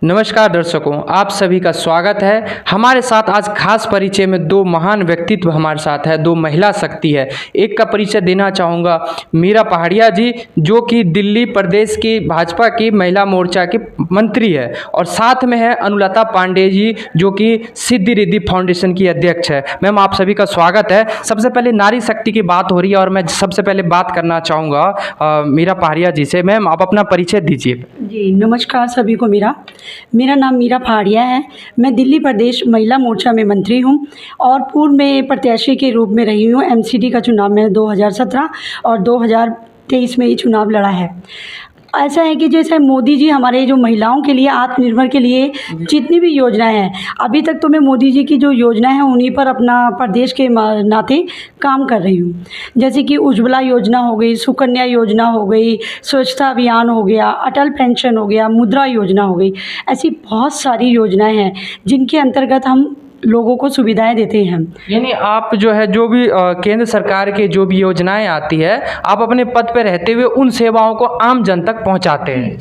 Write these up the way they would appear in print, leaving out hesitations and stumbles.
नमस्कार दर्शकों, आप सभी का स्वागत है। हमारे साथ आज खास परिचय में दो महान व्यक्तित्व हमारे साथ है, दो महिला शक्ति है। एक का परिचय देना चाहूँगा मीरा पहाड़िया जी, जो कि दिल्ली प्रदेश की भाजपा की महिला मोर्चा की मंत्री है, और साथ में है अनुलता पांडे जी, जो कि सिद्धि रिद्धि फाउंडेशन की अध्यक्ष है। मैम, आप सभी का स्वागत है। सबसे पहले नारी शक्ति की बात हो रही है और मैं सबसे पहले बात करना चाहूँगा मीरा पहाड़िया जी से। मैम, आप अपना परिचय दीजिए। जी नमस्कार सभी को। मेरा नाम मीरा पहाड़िया है। मैं दिल्ली प्रदेश महिला मोर्चा में मंत्री हूं और पूर्व में प्रत्याशी के रूप में रही हूं। एमसीडी का चुनाव मैंने 2017 और 2023 में ये चुनाव लड़ा है। ऐसा है कि जैसे मोदी जी हमारे जो महिलाओं के लिए, आत्मनिर्भर के लिए जितनी भी योजनाएं हैं, अभी तक तो मैं मोदी जी की जो योजना है उन्हीं पर अपना प्रदेश के नाते काम कर रही हूँ। जैसे कि उज्ज्वला योजना हो गई, सुकन्या योजना हो गई, स्वच्छता अभियान हो गया, अटल पेंशन हो गया, मुद्रा योजना हो गई। ऐसी बहुत सारी योजनाएं हैं जिनके अंतर्गत हम लोगों को सुविधाएं देते हैं। यानी आप जो है, जो भी केंद्र सरकार के जो भी योजनाएं आती है, आप अपने पद पर रहते हुए उन सेवाओं को आम जन तक पहुंचाते हैं।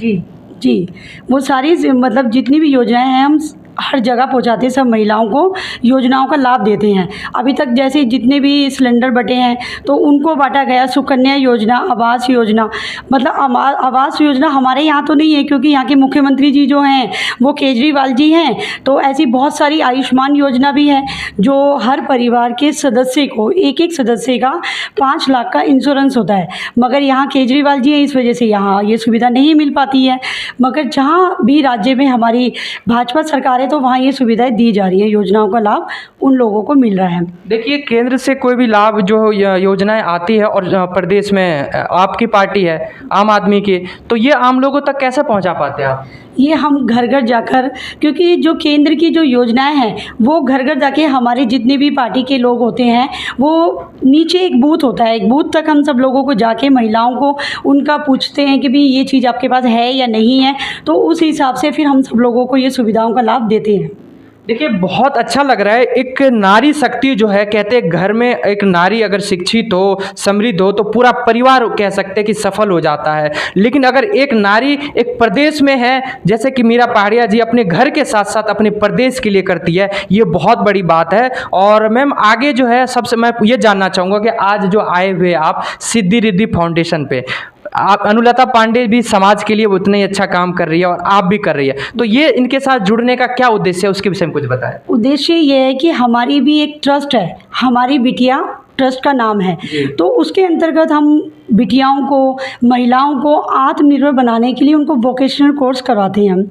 जी वो सारी मतलब जितनी भी योजनाएं हैं हम हर जगह पहुंचाते हैं। सब महिलाओं को योजनाओं का लाभ देते हैं। अभी तक जैसे जितने भी सिलेंडर बटे हैं तो उनको बांटा गया। सुकन्या योजना, आवास योजना, मतलब आवास योजना हमारे यहाँ तो नहीं है क्योंकि यहाँ के मुख्यमंत्री जी जो हैं वो केजरीवाल जी हैं। तो ऐसी बहुत सारी आयुष्मान योजना भी है जो हर परिवार के सदस्य को, एक सदस्य का 5 लाख का इंश्योरेंस होता है। मगर यहाँ केजरीवाल जी हैं, इस वजह से यहाँ ये सुविधा नहीं मिल पाती है। मगर जहाँ भी राज्य में हमारी भाजपा सरकार तो वहाँ ये सुविधाएं दी जा रही है। योजनाओं का लाभ उन लोगों को मिल रहा है। देखिए, केंद्र से कोई भी लाभ जो योजनाएं आती है और प्रदेश में आपकी पार्टी है आम आदमी की, तो ये आम लोगों तक कैसे पहुंचा पाते हैं आप? ये हम घर घर जाकर, क्योंकि जो केंद्र की जो योजनाएं हैं वो घर घर जाके हमारे जितने भी पार्टी के लोग होते हैं, वो नीचे एक बूथ होता है, एक बूथ तक हम सब लोगों को जाके महिलाओं को उनका पूछते हैं कि भाई ये चीज़ आपके पास है या नहीं है। तो उस हिसाब से फिर हम सब लोगों को ये सुविधाओं का लाभ देते हैं। देखिए, बहुत अच्छा लग रहा है। एक नारी शक्ति जो है, कहते हैं घर में एक नारी अगर शिक्षित हो, समृद्ध हो, तो पूरा परिवार कह सकते हैं कि सफल हो जाता है। लेकिन अगर एक नारी एक प्रदेश में है, जैसे कि मीरा पहाड़िया जी अपने घर के साथ साथ अपने प्रदेश के लिए करती है, ये बहुत बड़ी बात है। और मैम, आगे जो है सबसे मैं ये जानना चाहूँगा कि आज जो आए हुए आप सिद्धि रिद्धि फाउंडेशन पे, आप अनुलता पांडे भी समाज के लिए उतना ही अच्छा काम कर रही है और आप भी कर रही है, तो ये इनके साथ जुड़ने का क्या उद्देश्य है, उसके विषय में कुछ बताएं। उद्देश्य ये है कि हमारी भी एक ट्रस्ट है, हमारी बिटिया ट्रस्ट का नाम है। तो उसके अंतर्गत हम बिटियाओं को, महिलाओं को आत्मनिर्भर बनाने के लिए उनको वोकेशनल कोर्स करवाते हैं हम।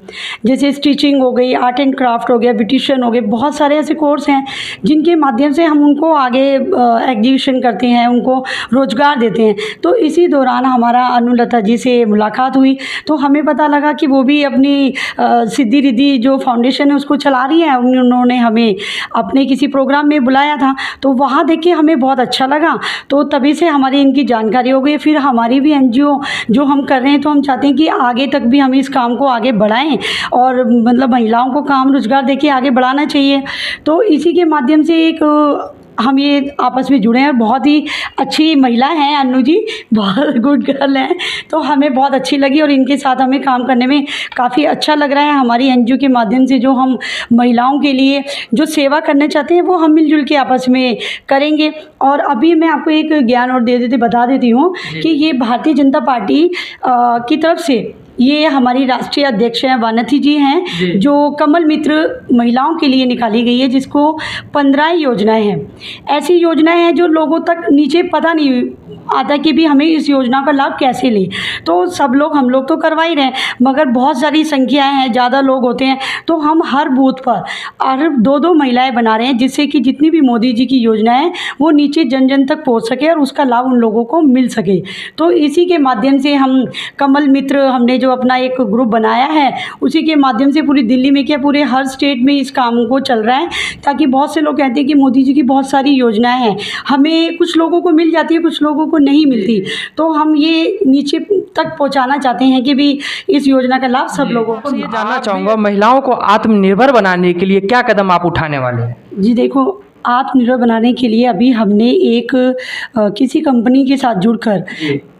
जैसे स्टिचिंग हो गई, आर्ट एंड क्राफ्ट हो गया, ब्यूटिशियन हो गए, बहुत सारे ऐसे कोर्स हैं जिनके माध्यम से हम उनको आगे एग्जीबिशन करते हैं, उनको रोजगार देते हैं। तो इसी दौरान हमारा अनुलता जी से मुलाकात हुई तो हमें पता लगा कि वो भी अपनी सिद्धि रिद्धि जो फाउंडेशन है उसको चला रही है। उन्होंने हमें अपने किसी प्रोग्राम में बुलाया था, तो वहाँ देख के हमें बहुत अच्छा लगा। तो तभी से हमारी इनकी जानकारी हो गई। फिर हमारी भी एनजीओ जो हम कर रहे हैं, तो हम चाहते हैं कि आगे तक भी हम इस काम को आगे बढ़ाएं और मतलब महिलाओं को काम रोजगार देके आगे बढ़ाना चाहिए। तो इसी के माध्यम से एक हम ये आपस में जुड़े हैं। बहुत ही अच्छी महिला हैं अन्नू जी, बहुत गुड गर्ल हैं। तो हमें बहुत अच्छी लगी और इनके साथ हमें काम करने में काफ़ी अच्छा लग रहा है। हमारी एनजीओ के माध्यम से जो हम महिलाओं के लिए जो सेवा करना चाहते हैं वो हम मिलजुल के आपस में करेंगे। और अभी मैं आपको एक ज्ञान और बता देती हूँ कि ये भारतीय जनता पार्टी की तरफ से ये हमारी राष्ट्रीय अध्यक्ष हैं वानथी जी हैं, जो कमल मित्र महिलाओं के लिए निकाली गई है, जिसको 15 योजनाएं हैं। ऐसी योजनाएं हैं जो लोगों तक नीचे पता नहीं आता कि भी हमें इस योजना का लाभ कैसे लें। तो सब लोग, हम लोग तो करवा ही रहे हैं, मगर बहुत सारी संख्याएं हैं, ज़्यादा लोग होते हैं, तो हम हर बूथ पर और 2-2 महिलाएं बना रहे हैं, जिससे कि जितनी भी मोदी जी की योजनाएं हैं वो नीचे जन जन तक पहुँच सके और उसका लाभ उन लोगों को मिल सके। तो इसी के माध्यम से हम कमल मित्र, हमने जो अपना एक ग्रुप बनाया है, उसी के माध्यम से पूरी दिल्ली में क्या पूरे हर स्टेट में इस काम को चल रहा है। ताकि बहुत से लोग कहते हैं कि मोदी जी की बहुत सारी योजनाएं हैं, हमें कुछ लोगों को मिल जाती है, कुछ लोगों को नहीं मिलती। तो हम ये नीचे तक पहुंचाना चाहते हैं कि भी इस योजना का लाभ सब लोगों को। ये जानना चाहूँगा, महिलाओं को आत्मनिर्भर बनाने के लिए क्या कदम आप उठाने वाले हैं? जी देखो, आत्मनिर्भर बनाने के लिए अभी हमने एक किसी कंपनी के साथ जुड़कर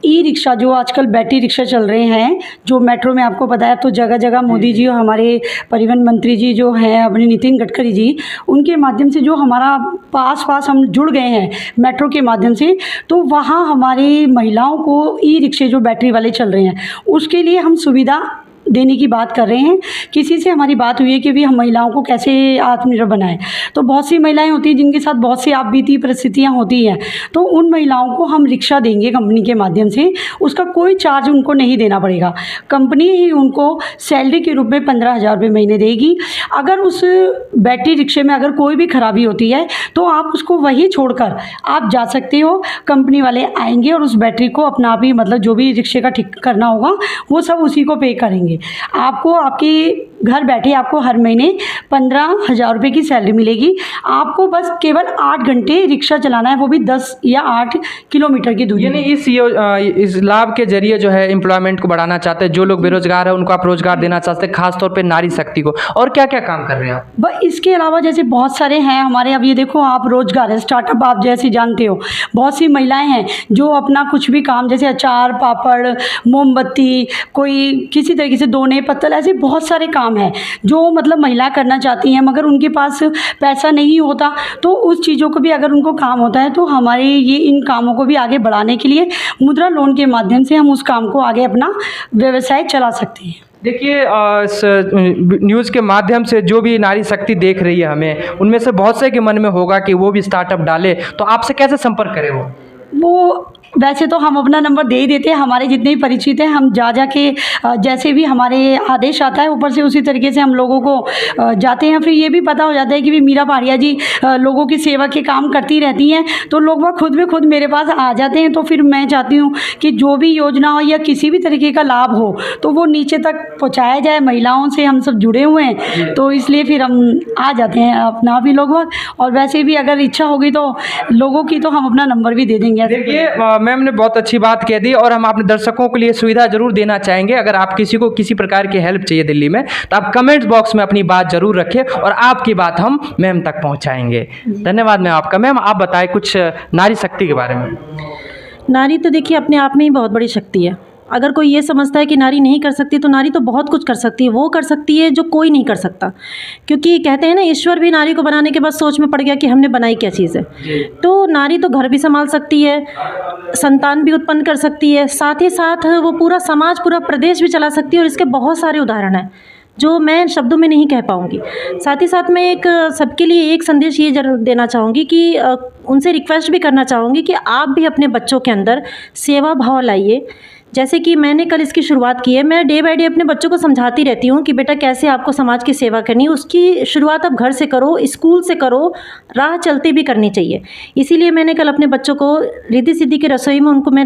ई रिक्शा, जो आजकल बैटरी रिक्शा चल रहे हैं, जो मेट्रो में आपको पता है, तो जगह जगह मोदी जी और हमारे परिवहन मंत्री जी जो हैं अपने नितिन गडकरी जी, उनके माध्यम से जो हमारा पास हम जुड़ गए हैं मेट्रो के माध्यम से, तो वहाँ हमारी महिलाओं को ई रिक्शे जो बैटरी वाले चल रहे हैं उसके लिए हम सुविधा देने की बात कर रहे हैं। किसी से हमारी बात हुई है कि भी हम महिलाओं को कैसे आत्मनिर्भर बनाएं, तो बहुत सी महिलाएं होती हैं जिनके साथ बहुत सी आप बीती परिस्थितियां होती हैं, तो उन महिलाओं को हम रिक्शा देंगे कंपनी के माध्यम से। उसका कोई चार्ज उनको नहीं देना पड़ेगा, कंपनी ही उनको सैलरी के रूप में 15,000 रुपये महीने देगी। अगर उस बैटरी रिक्शे में अगर कोई भी खराबी होती है तो आप उसको वहीं छोड़कर आप जा सकते हो, कंपनी वाले आएंगे और उस बैटरी को अपना आप ही, मतलब जो भी रिक्शे का ठीक करना होगा वो सब उसी को पे करेंगे। आपको आपके घर बैठे आपको हर महीने 15,000 रुपये की सैलरी मिलेगी। आपको बस केवल 8 घंटे रिक्शा चलाना है, वो भी 10 या 8 किलोमीटर की दूरी। यानी इस लाभ के जरिए जो है एम्प्लॉयमेंट को बढ़ाना चाहते हैं, जो लोग बेरोजगार हैं उनको आप रोजगार देना चाहते हैं, खासतौर पे नारी शक्ति को। और क्या क्या काम कर रहे हैं आप? बस इसके अलावा जैसे बहुत सारे हैं हमारे, अब ये देखो आप रोजगार है, स्टार्टअप आप जैसे जानते हो, बहुत सी महिलाएं हैं जो अपना कुछ भी काम, जैसे अचार, पापड़, मोमबत्ती, कोई किसी तरीके से दोने पत्तल, ऐसे बहुत सारे काम है जो मतलब महिला करना चाहती हैं, मगर उनके पास पैसा नहीं होता, तो उस चीज़ों को भी अगर उनको काम होता है तो हमारे ये इन कामों को भी आगे बढ़ाने के लिए मुद्रा लोन के माध्यम से हम उस काम को आगे अपना व्यवसाय चला सकते हैं। देखिए, इस न्यूज़ के माध्यम से जो भी नारी शक्ति देख रही है हमें, उनमें से बहुत से के मन में होगा कि वो भी स्टार्टअप डाले, तो आपसे कैसे संपर्क करें? वो वैसे तो हम अपना नंबर दे ही देते हैं, हमारे जितने भी परिचित हैं हम जा के जैसे भी हमारे आदेश आता है ऊपर से उसी तरीके से हम लोगों को जाते हैं। फिर ये भी पता हो जाता है कि भी मीरा पहाड़िया जी लोगों की सेवा के काम करती रहती हैं, तो लोग वह खुद ब खुद मेरे पास आ जाते हैं। तो फिर मैं चाहती हूँ कि जो भी योजना हो या किसी भी तरीके का लाभ हो तो वो नीचे तक पहुँचाया जाए। महिलाओं से हम सब जुड़े हुए हैं, तो इसलिए फिर हम आ जाते हैं अपना भी लोग, और वैसे भी अगर इच्छा होगी तो लोगों की तो हम अपना नंबर भी दे देंगे। देखिए, मैम ने बहुत अच्छी बात कह दी, और हम अपने दर्शकों के लिए सुविधा जरूर देना चाहेंगे। अगर आप किसी को किसी प्रकार की हेल्प चाहिए दिल्ली में, तो आप कमेंट्स बॉक्स में अपनी बात जरूर रखें और आपकी बात हम मैम तक पहुंचाएंगे। धन्यवाद मैम आपका। मैम आप बताएं कुछ नारी शक्ति के बारे में। नारी तो देखिए अपने आप में ही बहुत बड़ी शक्ति है। अगर कोई ये समझता है कि नारी नहीं कर सकती, तो नारी तो बहुत कुछ कर सकती है। वो कर सकती है जो कोई नहीं कर सकता, क्योंकि कहते हैं ना, ईश्वर भी नारी को बनाने के बाद सोच में पड़ गया कि हमने बनाई क्या चीज़ है। तो नारी तो घर भी संभाल सकती है, संतान भी उत्पन्न कर सकती है, साथ ही साथ वो पूरा समाज, पूरा प्रदेश भी चला सकती है। और इसके बहुत सारे उदाहरण हैं जो मैं शब्दों में नहीं कह पाऊँगी। साथ ही साथ मैं एक सबके लिए एक संदेश ये जरूर देना चाहूँगी कि उनसे रिक्वेस्ट भी करना चाहूँगी कि आप भी अपने बच्चों के अंदर सेवा भाव लाइए। जैसे कि मैंने कल इसकी शुरुआत की है। मैं डे बाय डे अपने बच्चों को समझाती रहती हूँ कि बेटा कैसे आपको समाज की सेवा करनी है। उसकी शुरुआत आप घर से करो, स्कूल से करो, राह चलते भी करनी चाहिए। इसीलिए मैंने कल अपने बच्चों को रिद्धि सिद्धि की रसोई में उनको मैं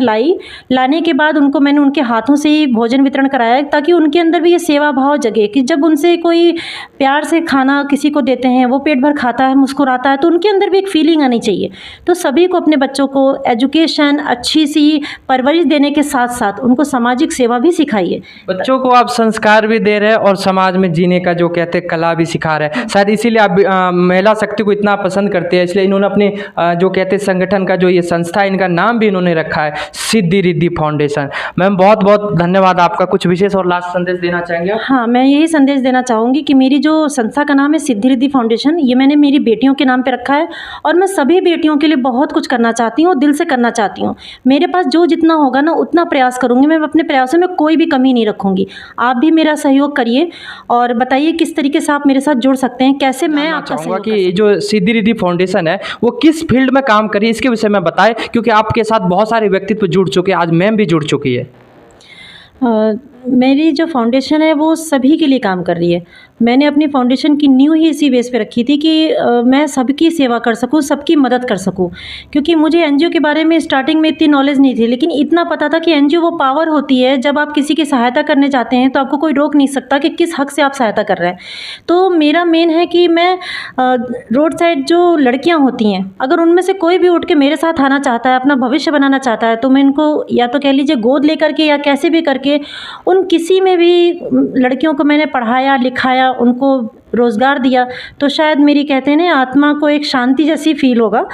लाने के बाद उनको मैंने उनके हाथों से ही भोजन वितरण कराया, ताकि उनके अंदर भी ये सेवा भाव जगे कि जब उनसे कोई प्यार से खाना किसी को देते हैं, वो पेट भर खाता है, मुस्कुराता है, तो उनके अंदर भी एक फीलिंग आनी चाहिए। तो सभी को अपने बच्चों को एजुकेशन, अच्छी सी परवरिश देने के साथ साथ उनको सामाजिक सेवा भी सिखाइए। बच्चों को आप संस्कार भी दे रहे हैं और समाज में जीने का जो कहते हैं कला भी सिखा रहे हैं। शायद इसीलिए आप महिला शक्ति को इतना पसंद करते हैं, इसलिए इन्होंने अपने जो कहते हैं संगठन का जो ये संस्था है, इनका नाम भी इन्होंने रखा है सिद्धि रिद्धि फाउंडेशन। मैम बहुत बहुत धन्यवाद आपका। कुछ विशेष और लास्ट संदेश देना चाहेंगे आप? हाँ, मैं यही संदेश देना चाहूँगी कि मेरी जो संस्था का नाम है सिद्धि रिद्धि फाउंडेशन, ये मैंने मेरी बेटियों के नाम पे रखा है, और मैं सभी बेटियों के लिए बहुत कुछ करना चाहती हूँ, दिल से करना चाहती हूँ। मेरे पास जो जितना होगा ना उतना प्रयास करूँगी। मैं अपने प्रयासों में कोई भी कमी नहीं रखूँगी। आप भी मेरा सहयोग करिए और बताइए किस तरीके से आप मेरे साथ जुड़ सकते हैं, कैसे मैं आपका सहयोग कर सकती हूँ। कि जो सिद्धि रिद्धि फाउंडेशन है वो किस फील्ड में काम करी, इसके विषय में बताएं, क्योंकि आपके साथ बहुत सारे व्यक्तित्व जुड़ चुके हैं। आज मैम भी जुड़ चुकी है। मेरी जो फाउंडेशन है वो सभी के लिए काम कर रही है। मैंने अपनी फाउंडेशन की नींव ही इसी बेस पे रखी थी कि मैं सबकी सेवा कर सकूं, सबकी मदद कर सकूं। क्योंकि मुझे एनजीओ के बारे में स्टार्टिंग में इतनी नॉलेज नहीं थी, लेकिन इतना पता था कि एनजीओ वो पावर होती है, जब आप किसी की सहायता करने जाते हैं तो आपको कोई रोक नहीं सकता कि किस हक से आप सहायता कर रहे हैं। तो मेरा मेन है कि मैं रोड साइड जो लड़कियाँ होती हैं, अगर उनमें से कोई भी उठ के मेरे साथ आना चाहता है, अपना भविष्य बनाना चाहता है, तो मैं इनको या तो कह लीजिए गोद लेकर के या कैसे भी करके उन किसी में भी लड़कियों को मैंने पढ़ाया लिखाया, उनको रोज़गार दिया, तो शायद मेरी कहते हैं ना आत्मा को एक शांति जैसी फील होगा,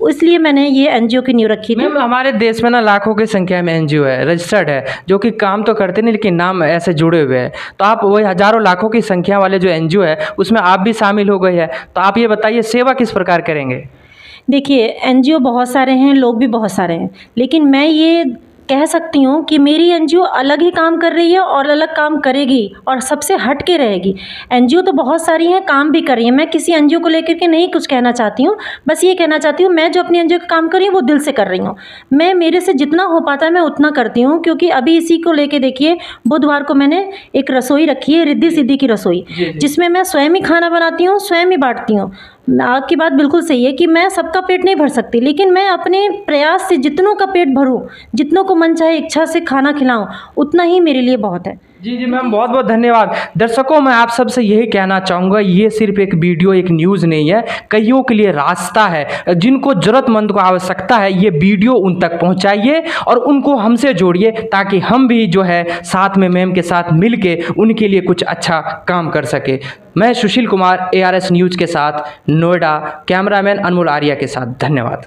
इसलिए मैंने ये एनजीओ की नींव रखी थी। मैम हमारे देश में ना लाखों की संख्या में एनजीओ है, रजिस्टर्ड है, जो कि काम तो करते नहीं लेकिन नाम ऐसे जुड़े हुए हैं। तो आप वही हजारों लाखों की संख्या वाले जो एनजीओ है उसमें आप भी शामिल हो गए हैं, तो आप ये बताइए सेवा किस प्रकार करेंगे? देखिए एनजीओ बहुत सारे हैं, लोग भी बहुत सारे हैं, लेकिन मैं ये कह सकती हूँ कि मेरी एनजीओ अलग ही काम कर रही है और अलग काम करेगी और सबसे हट के रहेगी। एनजीओ तो बहुत सारी हैं, काम भी कर रही हैं, मैं किसी एनजीओ को लेकर के नहीं कुछ कहना चाहती हूँ, बस ये कहना चाहती हूँ मैं जो अपनी एनजीओ का काम कर रही हूँ वो दिल से कर रही हूँ। मैं मेरे से जितना हो पाता है मैं उतना करती हूँ, क्योंकि अभी इसी को लेके देखिए बुधवार को मैंने एक रसोई रखी है, रिद्धि सिद्धि की रसोई, जिसमें मैं स्वयं ही खाना बनाती हूँ, स्वयं ही बांटती हूँ। आपकी बात बिल्कुल सही है कि मैं सबका पेट नहीं भर सकती, लेकिन मैं अपने प्रयास से जितनों का पेट भरूं, जितनों को मन चाहे इच्छा से खाना खिलाऊं, उतना ही मेरे लिए बहुत है। जी जी मैम, बहुत बहुत धन्यवाद। दर्शकों मैं आप सबसे यही कहना चाहूँगा, ये सिर्फ एक वीडियो, एक न्यूज़ नहीं है, कईयों के लिए रास्ता है। जिनको ज़रूरतमंद को आवश्यकता है ये वीडियो उन तक पहुँचाइए और उनको हमसे जोड़िए, ताकि हम भी जो है साथ में मैम के साथ मिल के उनके लिए कुछ अच्छा काम कर सके। मैं सुशील कुमार, ARS न्यूज़ के साथ नोएडा, कैमरामैन अनमोल आर्या के साथ, धन्यवाद।